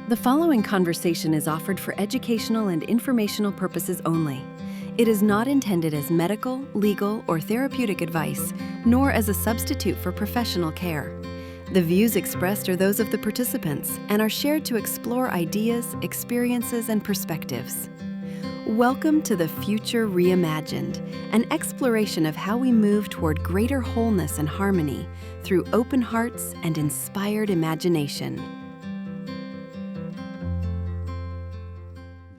The following conversation is offered for educational and informational purposes only. It is not intended as medical, legal, or therapeutic advice, nor as a substitute for professional care. The views expressed are those of the participants and are shared to explore ideas, experiences, and perspectives. Welcome to the Future Reimagined, an exploration of how we move toward greater wholeness and harmony through open hearts and inspired imagination.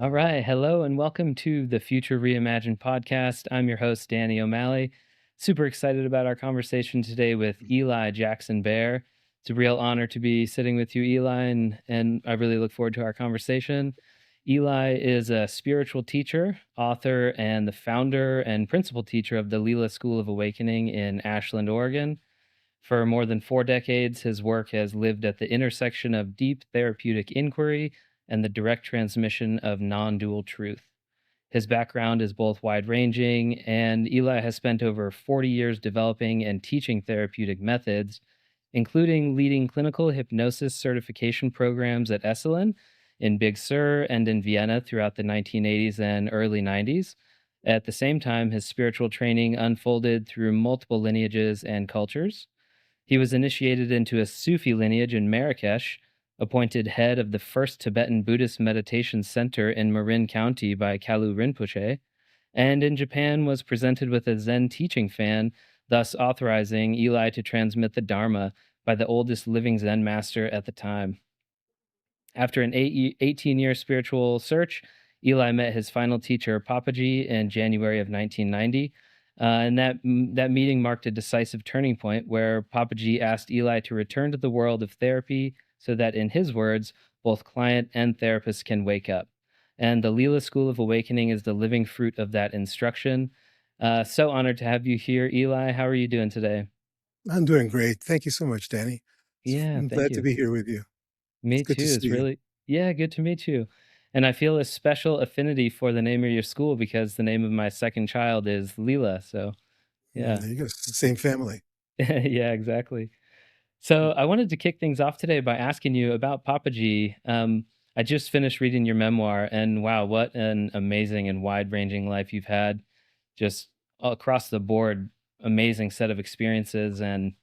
All right. Hello and welcome to the Future Reimagined podcast. I'm your host, Danny O'Malley. Super excited about our conversation today with Eli Jaxon-Bear. It's a real honor to be sitting with you, Eli, and I really look forward to our conversation. Eli is a spiritual teacher, author, and the founder and principal teacher of the Leela School of Awakening in Ashland, Oregon. For more than 4 decades, his work has lived at the intersection of deep therapeutic inquiry and the direct transmission of non-dual truth. His background is both wide-ranging, and Eli has spent over 40 years developing and teaching therapeutic methods, including leading clinical hypnosis certification programs at Esalen, in Big Sur, and in Vienna throughout the 1980s and early 90s. At the same time, his spiritual training unfolded through multiple lineages and cultures. He was initiated into a Sufi lineage in Marrakesh, appointed head of the first Tibetan Buddhist meditation center in Marin County by Kalu Rinpoche, and in Japan was presented with a Zen teaching fan, thus authorizing Eli to transmit the Dharma by the oldest living Zen master at the time. After an 18-year spiritual search, Eli met his final teacher, Papaji, in January of 1990. And that meeting marked a decisive turning point where Papaji asked Eli to return to the world of therapy so that, in his words, both client and therapist can wake up. And the Leela School of Awakening is the living fruit of that instruction. So honored to have you here, Eli. How are you doing today? I'm doing great. Thank you so much, Danny. Yeah, I'm thank glad to you. be here with you. It's Me good to too. see It's you. really, yeah, good to meet you. And I feel a special affinity for the name of your school because the name of my second child is Leela. So, yeah. There you go. Same family. Yeah, exactly. So I wanted to kick things off today by asking you about Papaji. I just finished reading your memoir, and wow, what an amazing and wide-ranging life you've had. Just across the board, amazing set of experiences and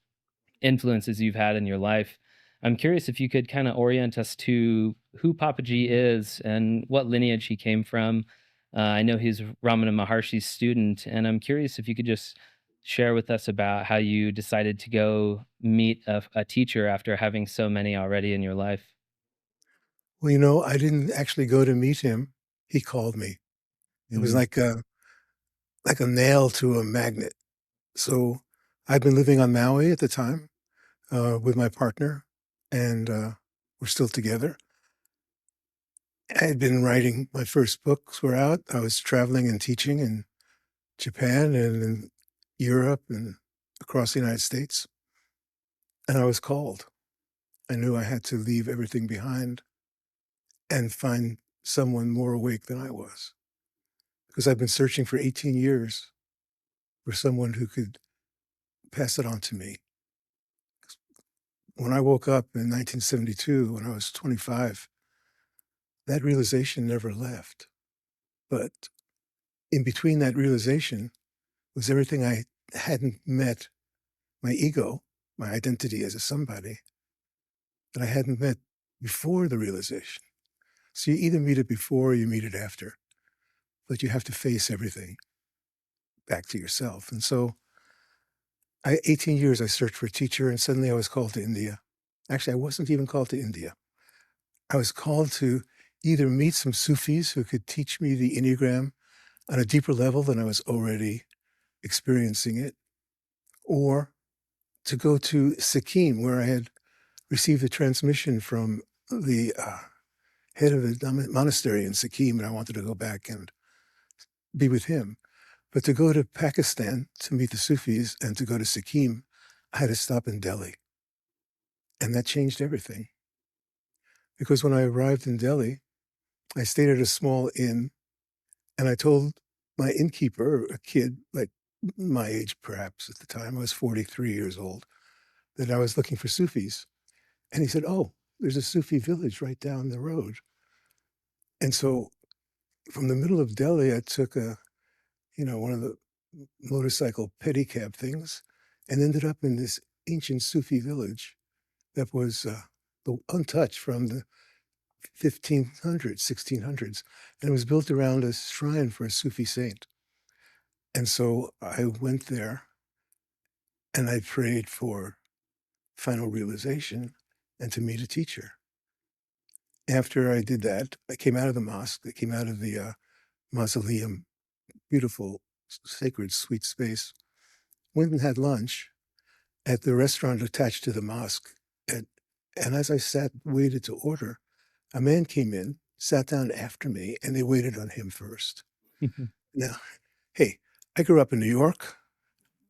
influences you've had in your life. I'm curious if you could kind of orient us to who Papaji is and what lineage he came from. I know he's Ramana Maharshi's student, and I'm curious if you could just share with us about how you decided to go meet a teacher after having so many already in your life. Well, I didn't actually go to meet him. He called me. It was Mm, like a nail to a magnet. So I've been living on Maui at the time with my partner, and we're still together. I had been writing, my first books were out. I was traveling and teaching in Japan and in Europe and across the United States. And I was called. I knew I had to leave everything behind and find someone more awake than I was. Because I've been searching for 18 years for someone who could pass it on to me. When I woke up in 1972, when I was 25, that realization never left. But in between that realization was everything I hadn't met, my ego, my identity as a somebody, that I hadn't met before the realization. So you either meet it before or you meet it after, but you have to face everything back to yourself. And so 18 years I searched for a teacher, and suddenly I was called to India. Actually, I wasn't even called to India. I was called to either meet some Sufis who could teach me the Enneagram on a deeper level than I was already experiencing it, or to go to Sikkim, where I had received a transmission from the head of the monastery in Sikkim, and I wanted to go back and be with him. But to go to Pakistan to meet the Sufis and to go to Sikkim, I had to stop in Delhi. And that changed everything. Because when I arrived in Delhi, I stayed at a small inn, and I told my innkeeper, a kid like my age perhaps at the time, I was 43 years old, that I was looking for Sufis. And he said, "Oh, there's a Sufi village right down the road. And so from the middle of Delhi, I took one of the motorcycle pedicab things and ended up in this ancient Sufi village that was untouched from the 1500s, 1600s. And it was built around a shrine for a Sufi saint. And so I went there and I prayed for final realization and to meet a teacher. After I did that, I came out of the mosque, I came out of the mausoleum, beautiful, sacred, sweet space, went and had lunch at the restaurant attached to the mosque. And as I waited to order, a man came in, sat down after me, and they waited on him first. Now, hey, I grew up in New York.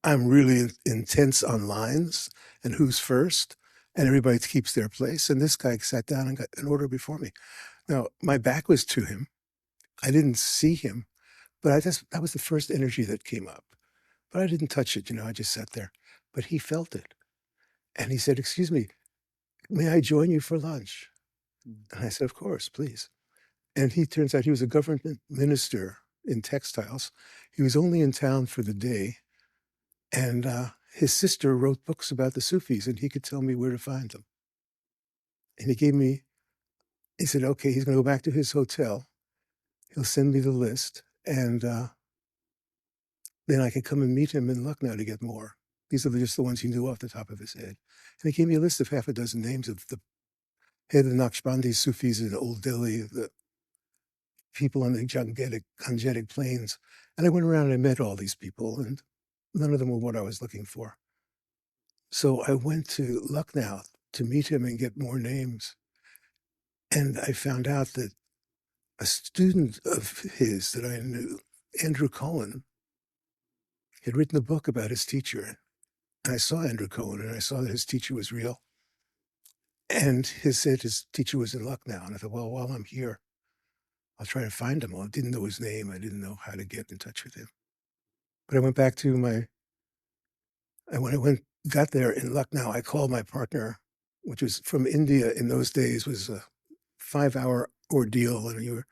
I'm really intense on lines and who's first, and everybody keeps their place. And this guy sat down and got an order before me. Now, my back was to him. I didn't see him, but that was the first energy that came up. But I didn't touch it, I just sat there. But he felt it. And he said, "Excuse me, may I join you for lunch?" And I said, "Of course, please." And he turns out he was a government minister in textiles. He was only in town for the day. And his sister wrote books about the Sufis, and he could tell me where to find them. And he said, okay, he's going to go back to his hotel. He'll send me the list, and then I can come and meet him in Lucknow to get more. These are just the ones he knew off the top of his head. And he gave me a list of half a dozen names of the head of the Naqshbandi Sufis in Old Delhi, the people on the Gangetic Plains. And I went around and I met all these people, and none of them were what I was looking for. So I went to Lucknow to meet him and get more names. And I found out that a student of his that I knew, Andrew Cohen, had written a book about his teacher. And I saw Andrew Cohen, and I saw that his teacher was real. And he said his teacher was in Lucknow. And I thought, well, while I'm here, I'll try to find him. Well, I didn't know his name. I didn't know how to get in touch with him. But I went back to when I got there in Lucknow, I called my partner, which was from India in those days, was a 5-hour ordeal. And you were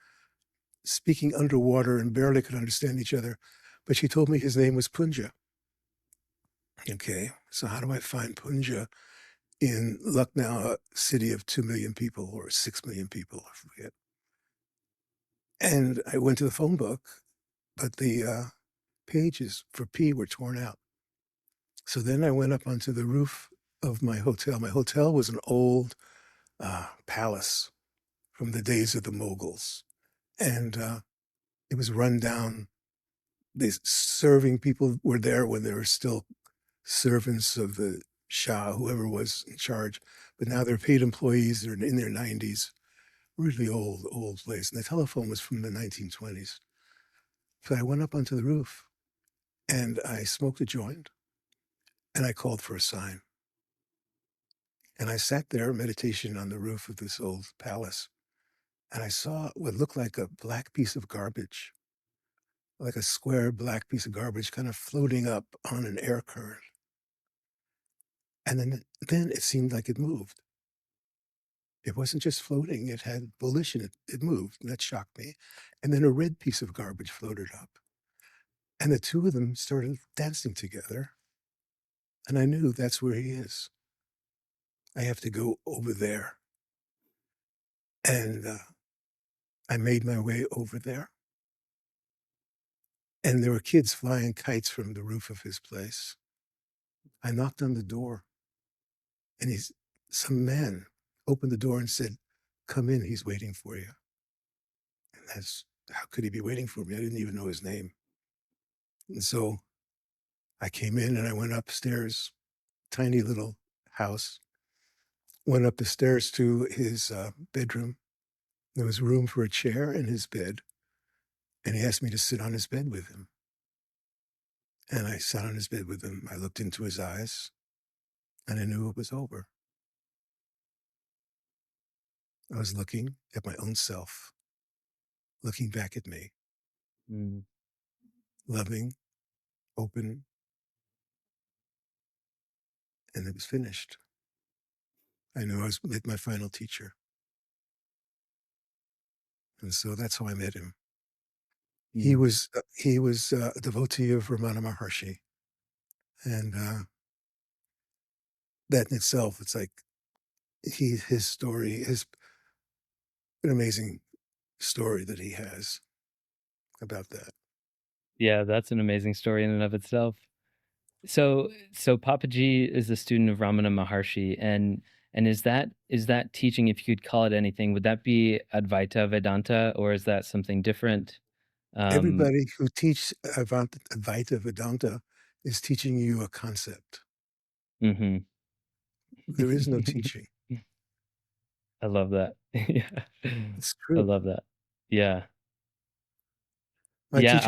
speaking underwater and barely could understand each other. But she told me his name was Punja. Okay, so how do I find Punja in Lucknow, a city of 2 million people or 6 million people, I forget. And I went to the phone book, but the pages for P were torn out. So then I went up onto the roof of my hotel. My hotel was an old palace from the days of the Mughals. And it was run down. These serving people were there when they were still servants of the Shah, whoever was in charge. But now they're paid employees. They're in their 90s. Really old place. And the telephone was from the 1920s. So I went up onto the roof and I smoked a joint and I called for a sign. And I sat there, meditation on the roof of this old palace. And I saw what looked like a black piece of garbage, like a square black piece of garbage kind of floating up on an air current. And then it seemed like it moved. It wasn't just floating, it had volition. It moved, and that shocked me. And then a red piece of garbage floated up. And the two of them started dancing together. And I knew that's where he is. I have to go over there. And I made my way over there. And there were kids flying kites from the roof of his place. I knocked on the door. And some man opened the door and said, "Come in, he's waiting for you." And how could he be waiting for me? I didn't even know his name. And so I came in and I went upstairs, tiny little house, went up the stairs to his bedroom. There was room for a chair in his bed. And he asked me to sit on his bed with him. And I sat on his bed with him. I looked into his eyes and I knew it was over. I was looking at my own self, looking back at me, loving, open, and it was finished. I knew I was with my final teacher. And so that's how I met him. He Mm. was a devotee of Ramana Maharshi, and that in itself, it's like his story is an amazing story that he has about that. Yeah, that's an amazing story in and of itself. So Papaji is a student of Ramana Maharshi, and is that teaching, if you could call it anything, would that be Advaita Vedanta, or is that something different? Um, Everybody who teaches Advaita Vedanta is teaching you a concept. mhm. There is no teaching. I love that. Yeah. It's I true. love that. Yeah. My Yeah,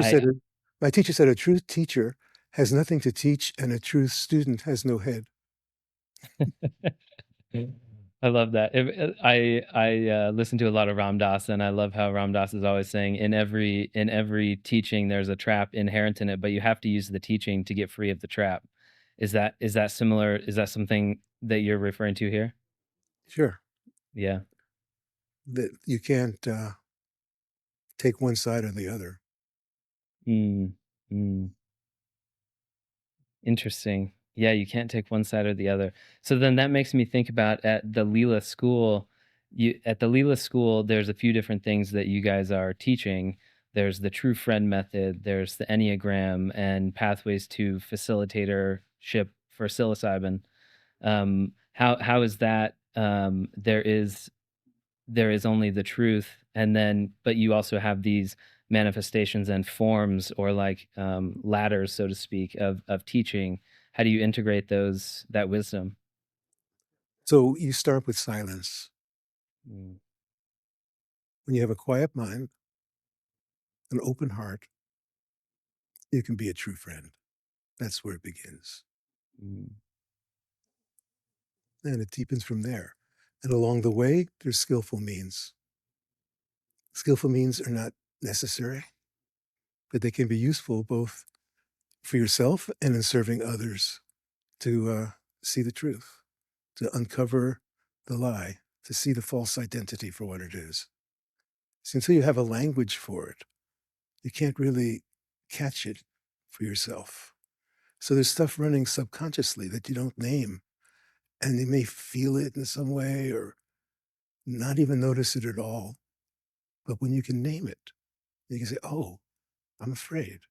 teacher said a true teacher has nothing to teach, and a true student has no head. I love that. I listen to a lot of Ram Dass, and I love how Ram Dass is always saying in every teaching there's a trap inherent in it, but you have to use the teaching to get free of the trap. Is that similar? Is that something that you're referring to here? Sure, Yeah. that you can't take one side or the other. Mm, mm. Interesting. Yeah, you can't take one side or the other. So then that makes me think about at the Leela School. At the Leela School, there's a few different things that you guys are teaching. There's the True Friend method, there's the Enneagram, and pathways to facilitatorship for psilocybin. How is that? There is only the truth, and then but you also have these manifestations and forms, or like ladders, so to speak, of teaching. How do you integrate that wisdom? So you start with silence. Mm, When you have a quiet mind, an open heart, you can be a true friend. That's where it begins. mm, And it deepens from there. And along the way, there's skillful means. Skillful means are not necessary, but they can be useful both for yourself and in serving others to see the truth, to uncover the lie, to see the false identity for what it is. So until you have a language for it, you can't really catch it for yourself. So there's stuff running subconsciously that you don't name, and you may feel it in some way or not even notice it at all. But when you can name it, you can say, "Oh, I'm afraid."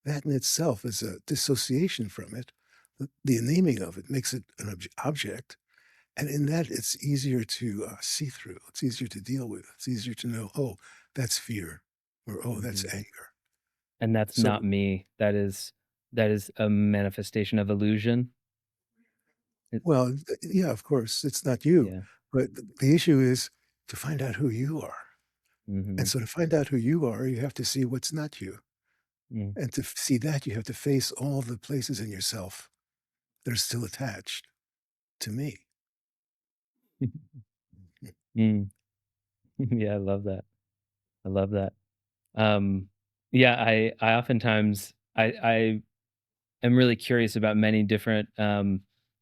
That in itself is a dissociation from it. The naming of it makes it an object. And in that, it's easier to see through. It's easier to deal with. It's easier to know, oh, that's fear, or oh, that's mhm. anger. And that's not So, me. That is a manifestation of illusion. It, well, yeah, of course, it's not you. yeah. But the issue is to find out who you are. And Hmm. so to find out who you are, you have to see what's not you. Mm. And to see that, you have to face all the places in yourself that are still attached to me. Mm. Yeah, I love that. I love that. Um, yeah, I oftentimes I am really curious about many different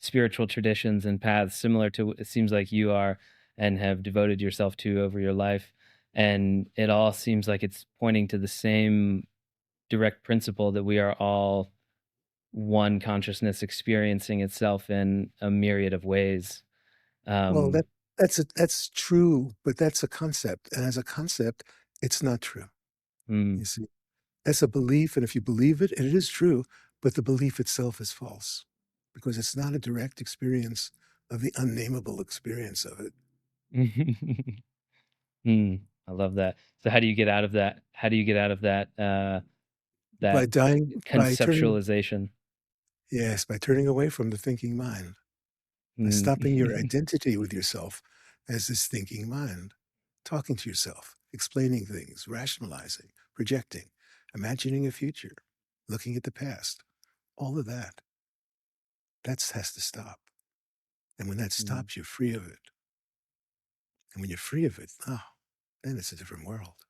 spiritual traditions and paths similar to what it seems like you are and have devoted yourself to over your life, and it all seems like it's pointing to the same direct principle that we are all one consciousness experiencing itself in a myriad of ways. Well, Um, that's true, but that's a concept. And as a concept, it's not true. mm, You see, that's a belief. And if you believe it, and it is true, but the belief itself is false because it's not a direct experience of the unnameable experience of it. I love that. So how do you get out of that? How do you get out of that By turning, conceptualization? yes, by turning away from the thinking mind, by Mm. stopping your identity with yourself as this thinking mind, talking to yourself, explaining things, rationalizing, projecting, imagining a future, looking at the past, all of that, has to stop. And when that Mm. stops, you're free of it. And when you're free of it, oh, then it's a different world.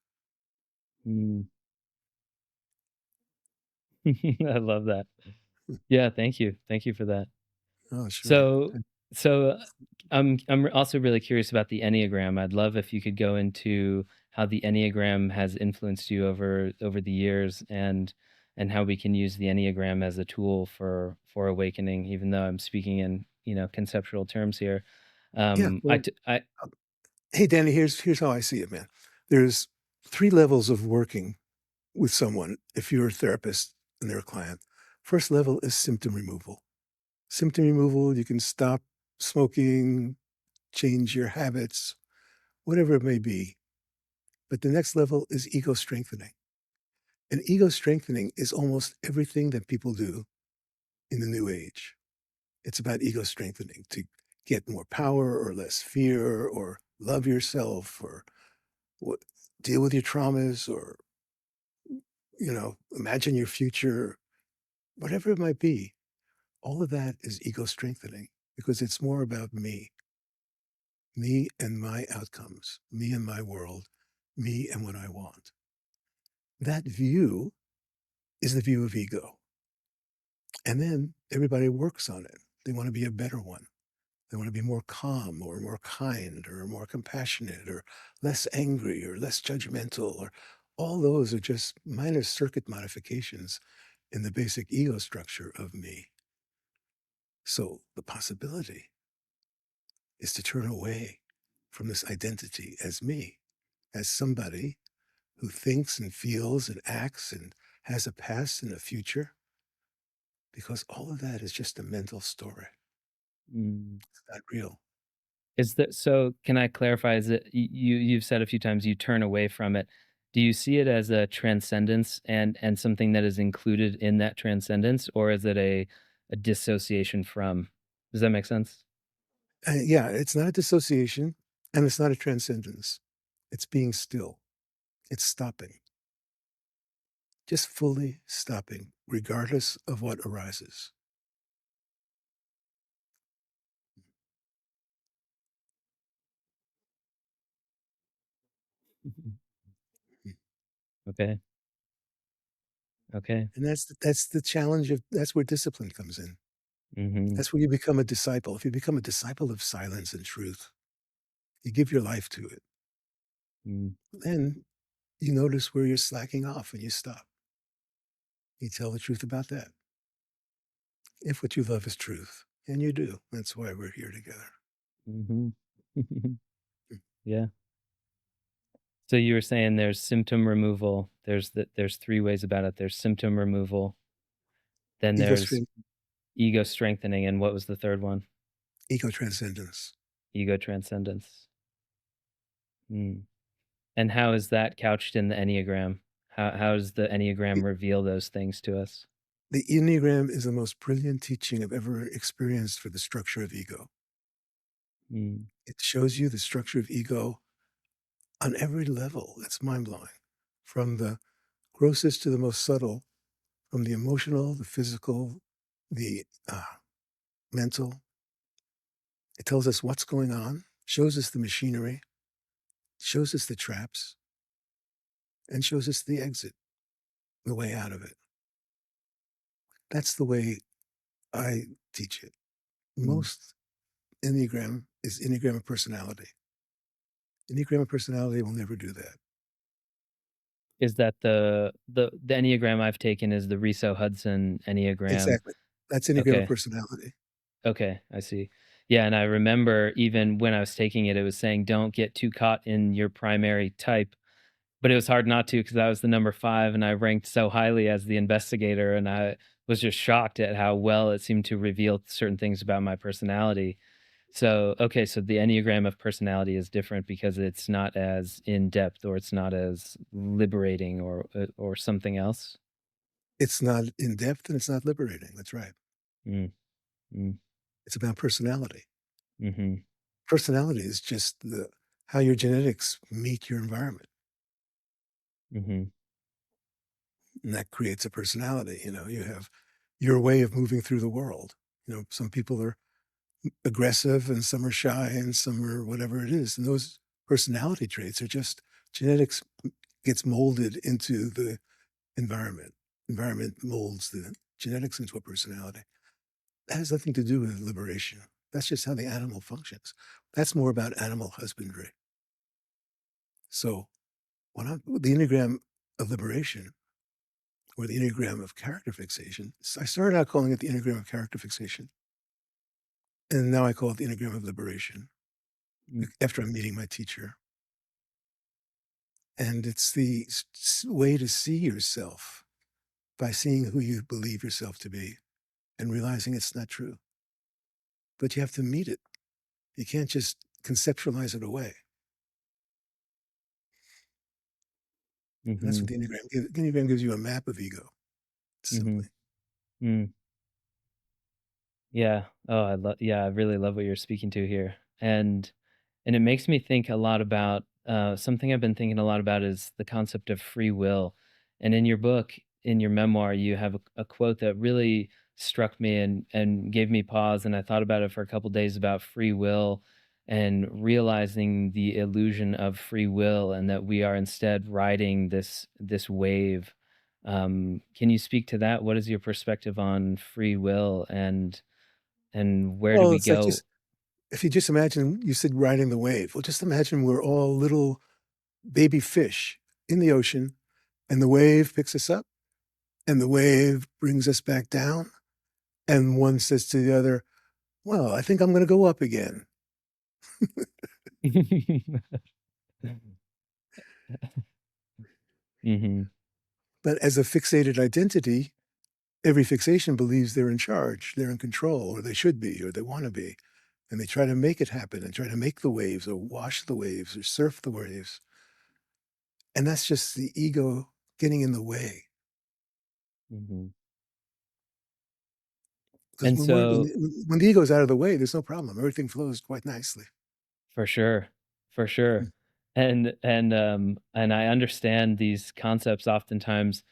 Mm. I love that. Yeah, thank you. Thank you for that. Oh, sure. So So I'm also really curious about the Enneagram. I'd love if you could go into how the Enneagram has influenced you over the years, and how we can use the Enneagram as a tool for awakening, even though I'm speaking in, conceptual terms here. Yeah. I, Well, t- I hey, Danny, here's how I see it, man. There's three levels of working with someone if you're a therapist and they're a client. First level is symptom removal. Symptom removal, you can stop smoking, change your habits, whatever it may be. But the next level is ego strengthening. And ego strengthening is almost everything that people do in the new age. It's about ego strengthening to get more power or less fear or love yourself or what, deal with your traumas or, imagine your future, whatever it might be. All of that is ego strengthening because it's more about me and my outcomes, me and my world, me and what I want. That view is the view of ego. And then everybody works on it. They want to be a better one. They want to be more calm or more kind or more compassionate or less angry or less judgmental or all those are just minor circuit modifications in the basic ego structure of me. So the possibility is to turn away from this identity as me, as somebody who thinks and feels and acts and has a past and a future, because all of that is just a mental story. mm, It's not real. is that so? Can I clarify? Is it you've said a few times you turn away from it? Do you see it as a transcendence and something that is included in that transcendence, or is it a dissociation from? Does that make sense? Yeah, it's not a dissociation and it's not a transcendence. It's being still. It's stopping, just fully stopping, regardless of what arises. Mhm. Okay. Okay. And that's the challenge of that's where discipline comes in. Mhm. That's where you become a disciple. If you become a disciple of silence and truth, you give your life to it. Mm. Then you notice where you're slacking off and you stop. You tell the truth about that. If what you love is truth, and you do, that's why we're here together. Mhm. Mm. Yeah. So you were saying there's symptom removal. There's 3 ways about it. There's symptom removal, then Ego there's strength, ego strengthening, and what was the 3rd one? ego transcendence. Ego transcendence. Mm. And how is that couched in the Enneagram? How does the Enneagram reveal those things to us? The Enneagram is the most brilliant teaching I've ever experienced for the structure of ego. Mm. It shows you the structure of ego on every level. It's mind blowing. From the grossest to the most subtle, from the emotional, the physical, the mental. It tells us what's going on, shows us the machinery, shows us the traps, and shows us the exit, the way out of it. That's the way I teach it. Mm. Most Enneagram is Enneagram of personality. Enneagram of personality will never do that. Is that the Enneagram I've taken is the Riso Hudson Enneagram. Exactly. That's Enneagram of Okay. personality. Okay, I see. Yeah, and I remember even when I was taking it, it was saying, "Don't get too caught in your primary type." But it was hard not to because I was the number 5 and I ranked so highly as the investigator, and I was just shocked at how well it seemed to reveal certain things about my personality. So, okay, so the Enneagram of personality is different because it's not as in-depth or it's not as liberating or something else? It's not in depth and it's not liberating. That's right. Mm, mm, It's about personality. mhm, Personality is just how your genetics meet your environment. mhm, And that creates a personality. You have your way of moving through the world. Some people are aggressive and some are shy and some are whatever it is. And those personality traits are just genetics gets molded into the environment. Environment molds the genetics into a personality. That has nothing to do with liberation. That's just how the animal functions. That's more about animal husbandry. So the Enneagram of liberation, or the Enneagram of character fixation, I started out calling it the Enneagram of character fixation, and now I call it the Enneagram of liberation Mm. after I'm meeting my teacher. And it's the way to see yourself by seeing who you believe yourself to be and realizing it's not true. But you have to meet it. You can't just conceptualize it away. And that's what Mhm. the Enneagram gives. The Enneagram gives you a map of ego, Mhm. simply. Mm. Yeah. Oh, I really love what you're speaking to here. And it makes me think a lot about something I've been thinking a lot about is the concept of free will. And in your book, in your memoir, you have a quote that really struck me and gave me pause. And I thought about it for a couple days about free will and realizing the illusion of free will and that we are instead riding this wave. Can you speak to that? What is your perspective on free will and where do Well, we it's like go? just, if you just imagine, you said riding the wave. Well, just imagine we're all little baby fish in the ocean, and the wave picks us up, and the wave brings us back down. And one says to the other, well, I think I'm going to go up again. Mhm. But as a fixated identity, every fixation believes they're in charge, they're in control, or they should be, or they want to be. And they try to make it happen and try to make the waves or wash the waves or surf the waves. And that's just the ego getting in the way. Mhm. Because And so when the ego is out of the way, there's no problem. Everything flows quite nicely. for sure, for sure. And I understand these concepts oftentimes,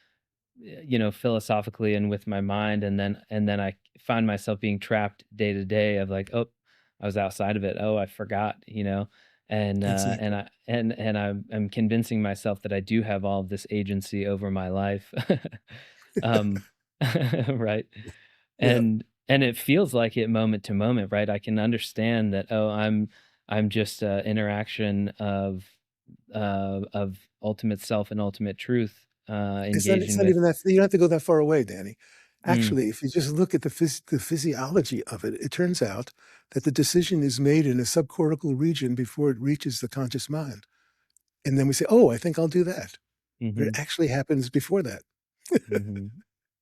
philosophically and with my mind, and then I find myself being trapped day to day of like, "Oh, I was outside of it. Oh, I forgot," you know? And Exactly. I'm convincing myself that I do have all of this agency over my life. Um, right? Yeah. And it feels like it moment to moment, right? I can understand that, oh, I'm just a interaction of ultimate self and ultimate truth, It's engaging not with. even that, you don't have to go that far away, Danny. Mm, Actually, if you just look at the physiology of it, it turns out that the decision is made in a subcortical region before it reaches the conscious mind. And then we say, oh, I think I'll do that. But it mhm, actually happens before that. mhm,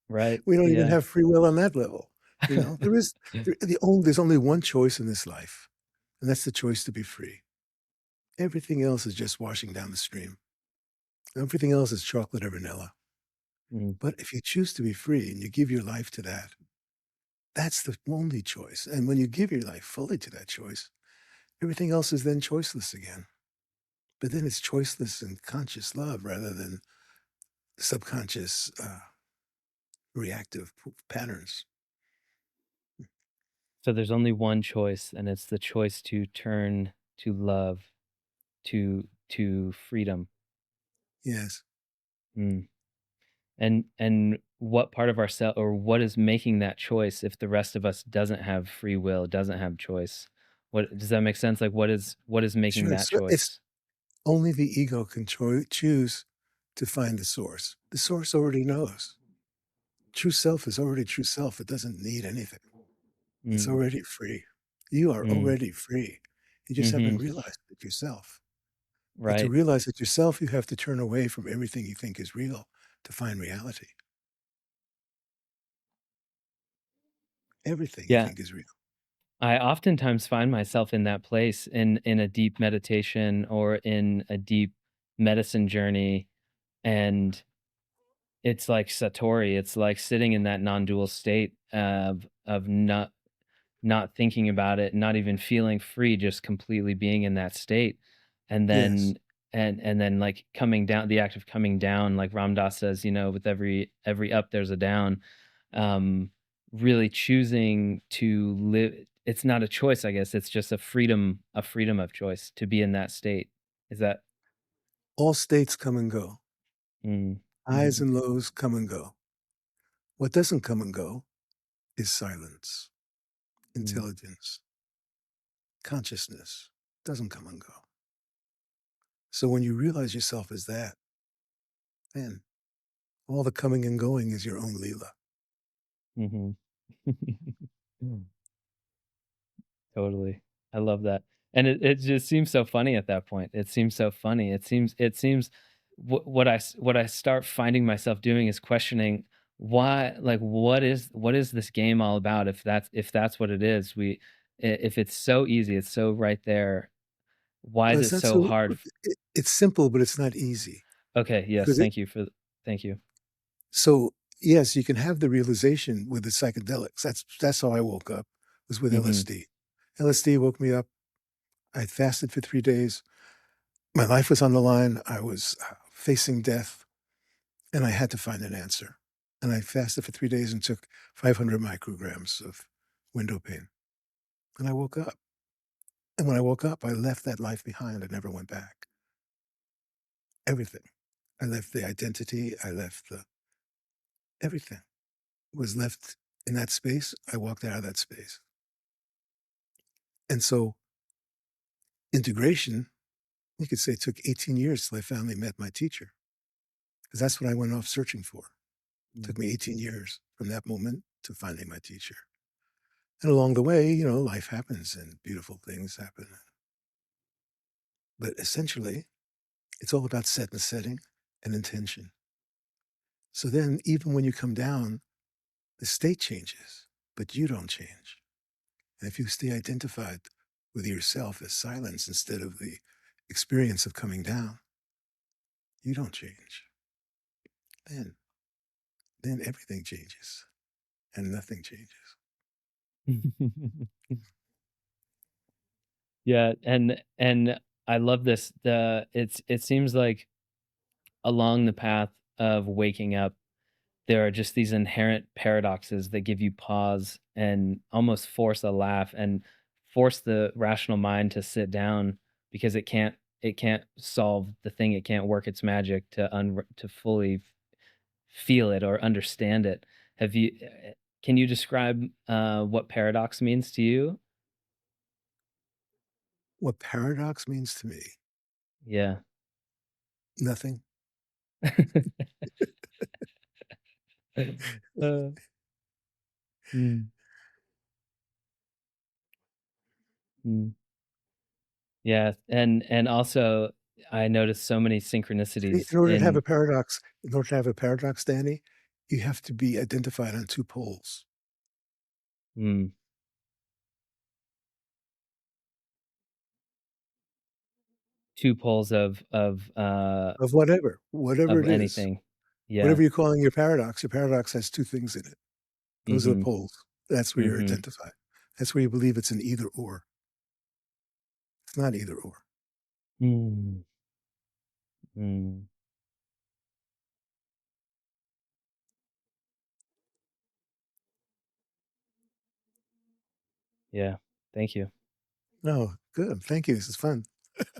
right, We don't even yeah. have free will on that level. There's only one choice in this life, and that's the choice to be free. Everything else is just washing down the stream. Everything else is chocolate or vanilla. Mm, But if you choose to be free and you give your life to that, that's the only choice. And when you give your life fully to that choice, everything else is then choiceless again. But then it's choiceless in conscious love rather than subconscious reactive patterns. so there's only one choice, and it's the choice to turn to love, to freedom. Yes. Mm. And what part of ourself or what is making that choice if the rest of us doesn't have free will, doesn't have choice? What does that make sense? Like what is making Sure. that So it's choice? only the ego can choose to find the source. The source already knows. True self is already true self. It doesn't need anything. It's Mm, already free. You are mm, already free. You just haven't mhm, realized it yourself. But to right. realize it yourself, you have to turn away from everything you think is real to find reality. Everything you Yeah. think is real. I oftentimes find myself in that place in a deep meditation or in a deep medicine journey, and it's like satori. It's like sitting in that non-dual state of not thinking about it, not even feeling free, just completely being in that state. And Yes. then and then like coming down, the act of coming down, like Ram Dass says, with every up there's a down. Um, really choosing to live, it's not a choice, I guess. It's just a freedom of choice to be in that state. Is that All states come and go. mm, Highs mhm, and lows come and go. What doesn't come and go is silence, mm, intelligence. consciousness doesn't come and go. So when you realize yourself as that, man, all the coming and going is your own Leela. Mhm. Totally. I love that. And it just seems so funny at that point. It seems so funny. It seems what I start finding myself doing is questioning why, like, what is this game all about if that's what it is. If it's so easy, it's so right there. Why is Well, it it's not so so, hard? it's simple, but it's not easy. Okay, yes, Because it, thank you for thank you. so yes, you can have the realization with the psychedelics. That's how I woke up, was with Mhm. LSD. LSD woke me up. I fasted for 3 days. My life was on the line. I was facing death, and I had to find an answer. And I fasted for 3 days and took 500 micrograms of window pain. And I woke up. And when I woke up, I left that life behind. I never went back. Everything. I left the identity. I left the everything was left in that space. I walked out of that space. And so integration, you could say, took 18 years till I finally met my teacher, because that's what I went off searching for. It Mm. took me 18 years from that moment to finding my teacher. And along the way, life happens and beautiful things happen. But essentially, it's all about set and setting and intention. So then, even when you come down, the state changes, but you don't change. And if you stay identified with yourself as silence instead of the experience of coming down, you don't change. Then, then everything changes and nothing changes. Yeah, and I love this. It seems like along the path of waking up, there are just these inherent paradoxes that give you pause and almost force a laugh and force the rational mind to sit down because it can't solve the thing, it can't work its magic to fully feel it or understand it. Have you can you describe what paradox means to you? What paradox means to me, Yeah. nothing. Uh, mm, mm. Yeah, and also I noticed so many See, synchronicities in order to have a in paradox, Danny, you have to be identified on two poles mm, 2 poles whatever of it is. anything. Whatever Yeah. you're calling your paradox has two things in it. Those are the Mhm, poles. That's where you're mhm, identified. That's where you believe it's an either or. It's not either or. mm, mm. Yeah, thank you. No, good. Thank you. This is fun.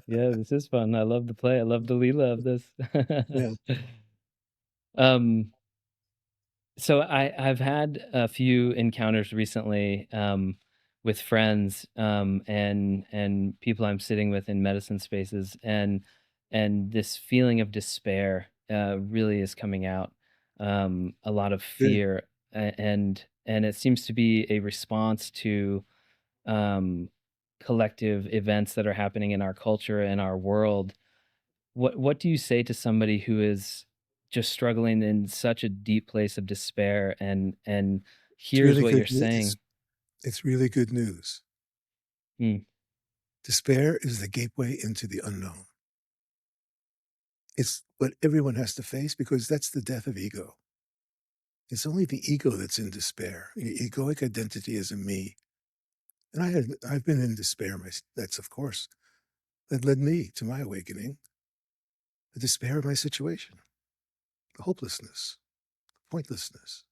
Yeah, this is fun. I love the play. I love the Leela of this. Yeah, Um, so I've had a few encounters recently, with friends, and people I'm sitting with in medicine spaces, and this feeling of despair, really is coming out. A lot of good. fear, and it seems to be a response to um, collective events that are happening in our culture and our world. What do you say to somebody who is just struggling in such a deep place of despair and It's hears really what good. you're saying? It's really good news. Mm, Despair is the gateway into the unknown. It's what everyone has to face because that's the death of ego. It's only the ego that's in despair. Egoic identity is a me. And I've been in despair. That's of course that led me to my awakening, the despair of my situation, the hopelessness, the pointlessness,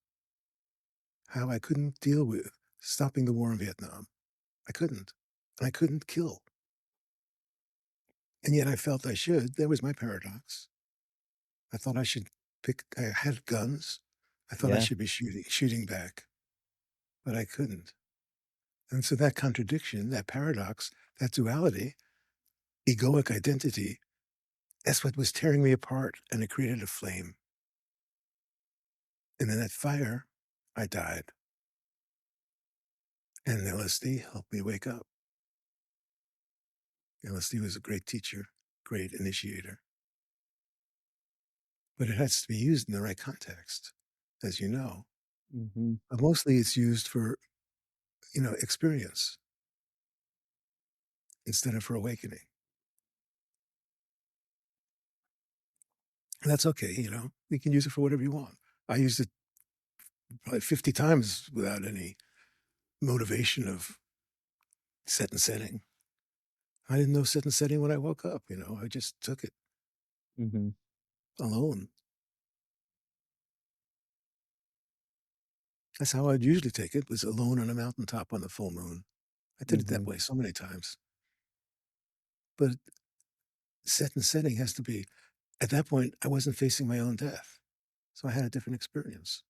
how I couldn't deal with stopping the war in Vietnam. I couldn't. And I couldn't kill. And yet I felt I should. That was my paradox. I thought I should I had guns. I thought I yeah. should be shooting back, but I couldn't. And so that contradiction, that paradox, that duality, egoic identity, that's what was tearing me apart, and it created a flame. And in that fire, I died. And LSD helped me wake up. LSD was a great teacher, great initiator. But it has to be used in the right context, as you know. Mm-hmm. But mostly it's used for, experience instead of for awakening. And that's okay, You can use it for whatever you want. I used it probably 50 times without any motivation of set and setting. I didn't know set and setting when I woke up, I just took it Mm-hmm. alone. That's how I'd usually take it, was alone on a mountaintop on the full moon. I did it that Mm-hmm. way so many times. But set and setting has to be, at that point, I wasn't facing my own death. So I had a different experience,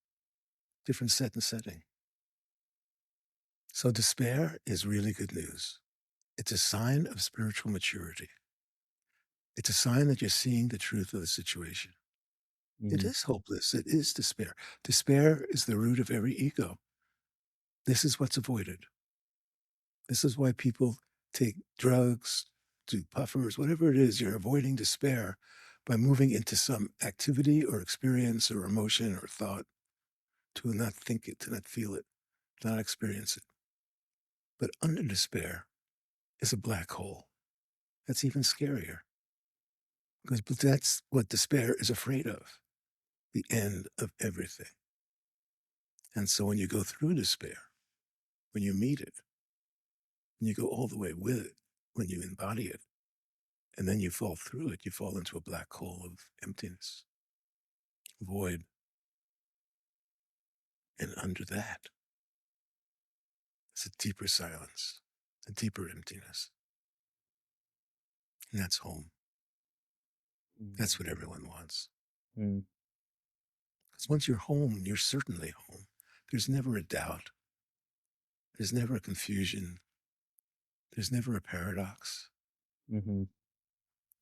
different set and setting. So despair is really good news. It's a sign of spiritual maturity. It's a sign that you're seeing the truth of the situation. It Mm-hmm. is hopeless. It is despair. Despair is the root of every ego. This is what's avoided. This is why people take drugs, do puffers, whatever it is, you're avoiding despair by moving into some activity or experience or emotion or thought to not think it, to not feel it, to not experience it. But under despair is a black hole. That's even scarier because that's what despair is afraid of, the end of everything. And so when you go through despair, when you meet it, when you go all the way with it, when you embody it, and then you fall through it, you fall into a black hole of emptiness, void. And under that is a deeper silence, a deeper emptiness. And that's home. That's what everyone wants. Mm-hmm. Because once you're home, you're certainly home. There's never a doubt. There's never a confusion. There's never a paradox. Mm-hmm.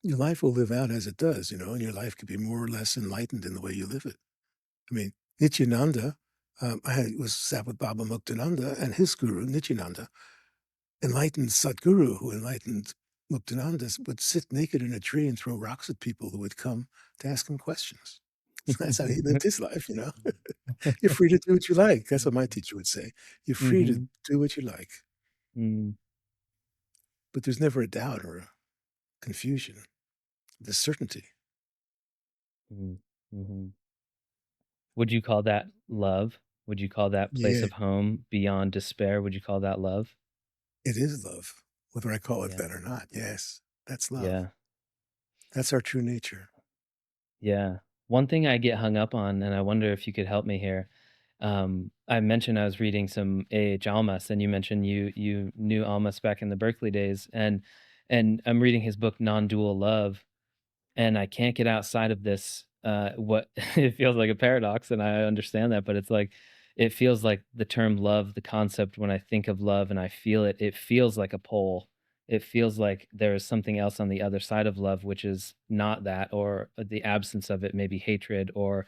Your life will live out as it does, and your life could be more or less enlightened in the way you live it. I mean, Nityananda, was sat with Baba Muktananda and his guru, Nityananda, enlightened Sadguru, who enlightened Muktananda, would sit naked in a tree and throw rocks at people who would come to ask him questions. That's how he lived his life, You're free to do what you like. That's what my teacher would say. You're free to Mm-hmm. do what you like. Mm-hmm. But there's never a doubt or a confusion. There's certainty. Mm-hmm. Would you call that love? Would you call that place Yeah, of home beyond despair? Would you call that love? it is love. Whether I call it Yeah. that or not, yes, that's love. Yeah. That's our true nature. Yeah. One thing I get hung up on, and I wonder if you could help me here. I mentioned I was reading some A.H. Almas, and you mentioned you knew Almas back in the Berkeley days, and I'm reading his book Non-Dual Love, and I can't get outside of this. What it feels like a paradox, and I understand that, but it's like it feels like the term love, the concept. When I think of love and I feel it, it feels like a pole. It feels like there is something else on the other side of love, which is not that, or the absence of it, maybe hatred, or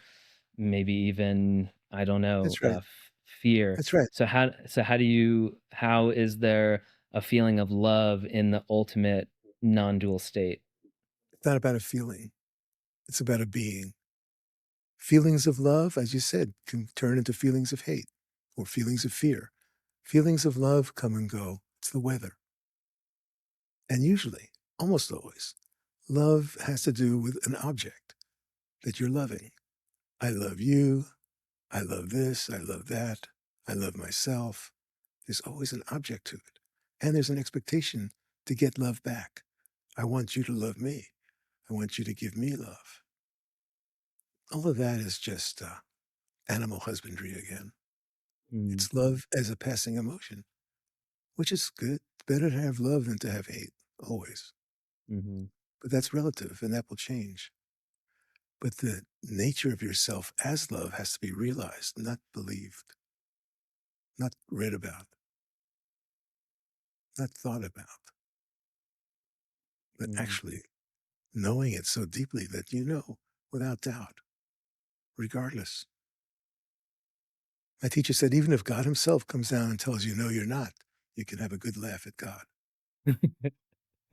maybe even I don't know, That's right. fear. That's right. How is there a feeling of love in the ultimate non-dual state? It's not about a feeling. It's about a being. Feelings of love, as you said, can turn into feelings of hate or feelings of fear. Feelings of love come and go. It's the weather. And usually, almost always, love has to do with an object that you're loving. I love you. I love this. I love that. I love myself. There's always an object to it. And there's an expectation to get love back. I want you to love me. I want you to give me love. All of that is just animal husbandry again. Mm, It's love as a passing emotion, which is good. It's better to have love than to have hate, always. mhm, But that's relative and that will change. But the nature of yourself as love has to be realized, not believed, not read about. not thought about, but Mm. actually knowing it so deeply that you know without doubt, regardless. My teacher said, even if God himself comes down and tells you, no, you're not, you can have a good laugh at God.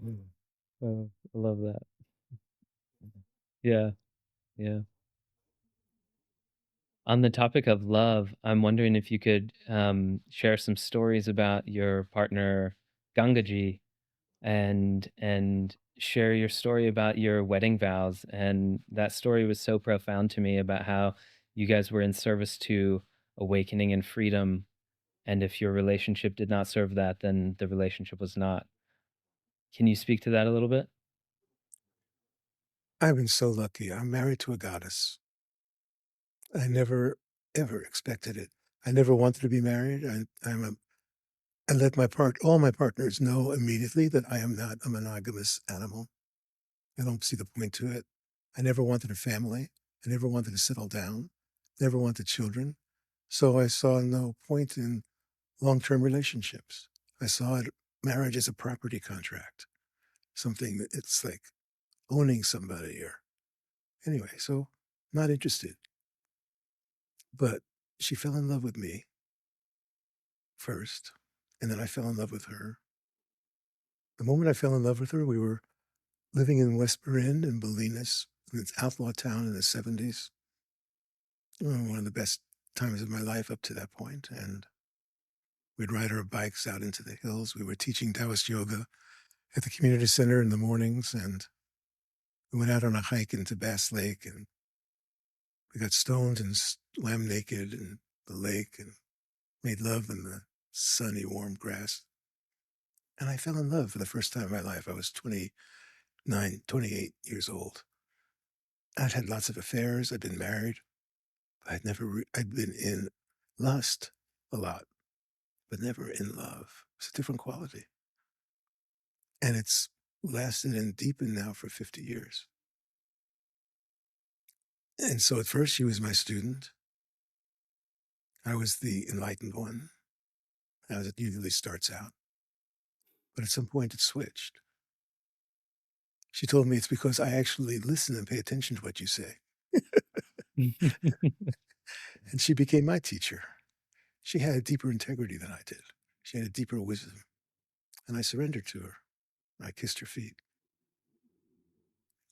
Mm. Oh, I love that. Yeah, yeah. On the topic of love, I'm wondering if you could share some stories about your partner Gangaji and share your story about your wedding vows. And that story was so profound to me about how you guys were in service to awakening and freedom. And if your relationship did not serve that, then the relationship was not. Can you speak to that a little bit? I've been so lucky. I'm married to a goddess. I never, ever expected it. I never wanted to be married. I let all my partners know immediately that I am not a monogamous animal. I don't see the point to it. I never wanted a family. I never wanted to settle down. Never wanted children. So I saw no point in long-term relationships. I saw marriage as a property contract, something that it's like owning somebody or anyway, so not interested. But she fell in love with me first, and then I fell in love with her. The moment I fell in love with her, we were living in West Marin in Bolinas, in this outlaw town in the 70s. One of the best times of my life up to that point. And we'd ride our bikes out into the hills. We were teaching Taoist yoga at the community center in the mornings. And we went out on a hike into Bass Lake and we got stoned and swam naked in the lake and made love in the sunny, warm grass. And I fell in love for the first time in my life. I was 28 years old. I'd had lots of affairs. I'd been married. I'd been in lust a lot, but never in love. It's a different quality. And it's lasted and deepened now for 50 years. And so at first she was my student. I was the enlightened one, as it usually starts out. But at some point it switched. She told me it's because I actually listen and pay attention to what you say. And she became my teacher. She had a deeper integrity than I did. She had a deeper wisdom. And I surrendered to her. I kissed her feet.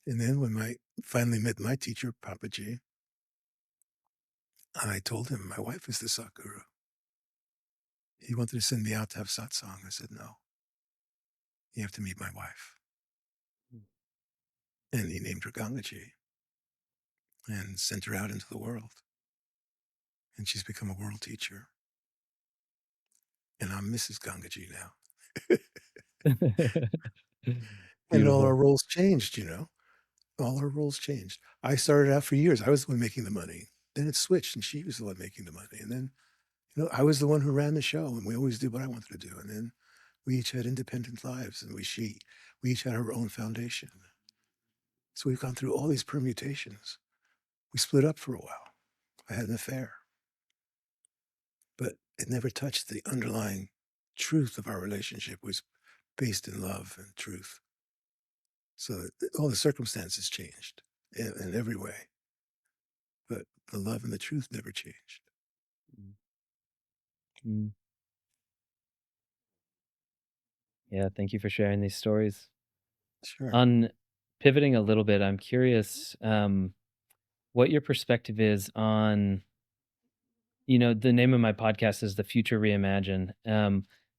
And then when I finally met my teacher, Papaji, I told him my wife is the Sakura. He wanted to send me out to have satsang. I said, no, you have to meet my wife. And he named her Gangaji and sent her out into the world. And she's become a world teacher. And I'm Mrs. Gangaji now. And all our Beautiful. roles changed, all our roles changed. I started out for years. I was the one making the money. Then it switched and she was the one making the money. And then, I was the one who ran the show and we always did what I wanted to do. And then we each had independent lives and we each had our own foundation. So we've gone through all these permutations. We split up for a while. I had an affair, but it never touched the underlying truth of our relationship was based in love and truth. So all the circumstances changed in every way, but the love and the truth never changed. Mm. Yeah, thank you for sharing these stories. Sure. On pivoting a little bit, I'm curious what your perspective is on, the name of my podcast is the Future Reimagined.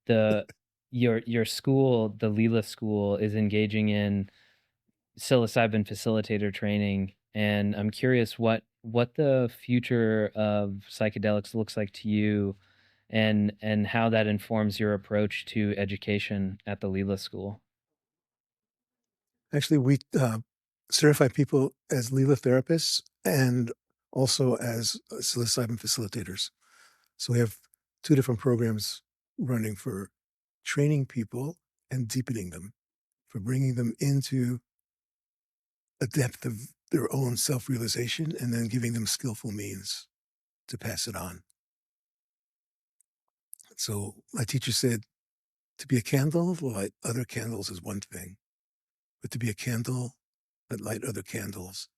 The your school, the Leela School, is engaging in psilocybin facilitator training, and I'm curious what the future of psychedelics looks like to you, and how that informs your approach to education at the Leela School. Actually, we certify people as Leela therapists and also as psilocybin facilitators. So we have two different programs running for training people and deepening them, for bringing them into a depth of their own self-realization and then giving them skillful means to pass it on. So my teacher said, To be a candle, light other candles is one thing, but to be a candle that light other candles,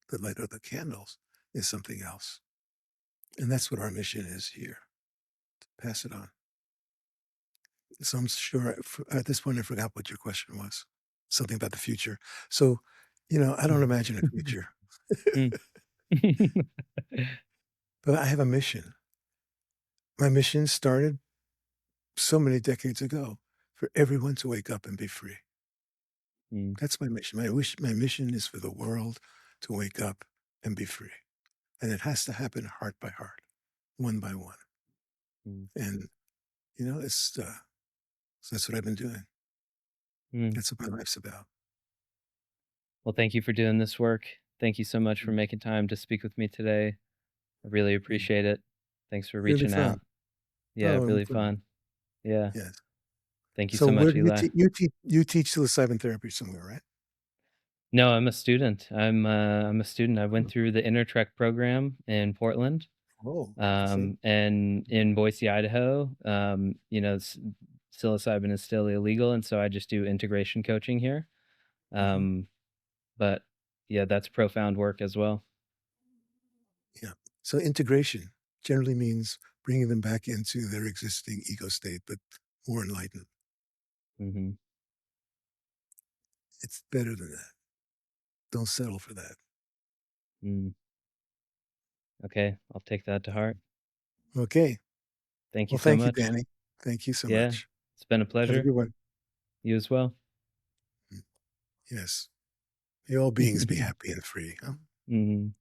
is something else. And that's what our mission is here, to pass it on. So I'm sure at this point I forgot what your question was. Something about the future. So, I don't imagine a future, Mm. but I have a mission. My mission started so many decades ago for everyone to wake up and be free. Mm, That's my mission. My mission is for the world to wake up and be free. And it has to happen heart by heart, one by one. mm, And, so that's what I've been doing. mm. That's what my life's about. Well, thank you for doing this work. Thank you so much for Mm, making time to speak with me today. I really mm. appreciate it. Thanks for Really reaching fun. out. Yeah, Oh, I'm really glad. fun. Yeah. Yes. Thank you So so where much, do you Eli. teach? You teach psilocybin therapy somewhere, right? No, I'm a student. I'm a student. I went Oh, through the Inner Trek program in Portland, oh, see. and in Boise, Idaho. Psilocybin is still illegal, and so I just do integration coaching here. Hmm. Um, but yeah, that's profound work as well. Yeah. So integration generally means bringing them back into their existing ego state, but more enlightened. Hmm. It's better than that. Don't settle for that. Mm. Okay, I'll take that to heart. Okay. Thank you Well, so thank you, much. Danny. Thank you so Yeah, much. it's been a Have a pleasure. good one. You as well. Mm. Yes. May all beings be happy and free. Huh? Mhm.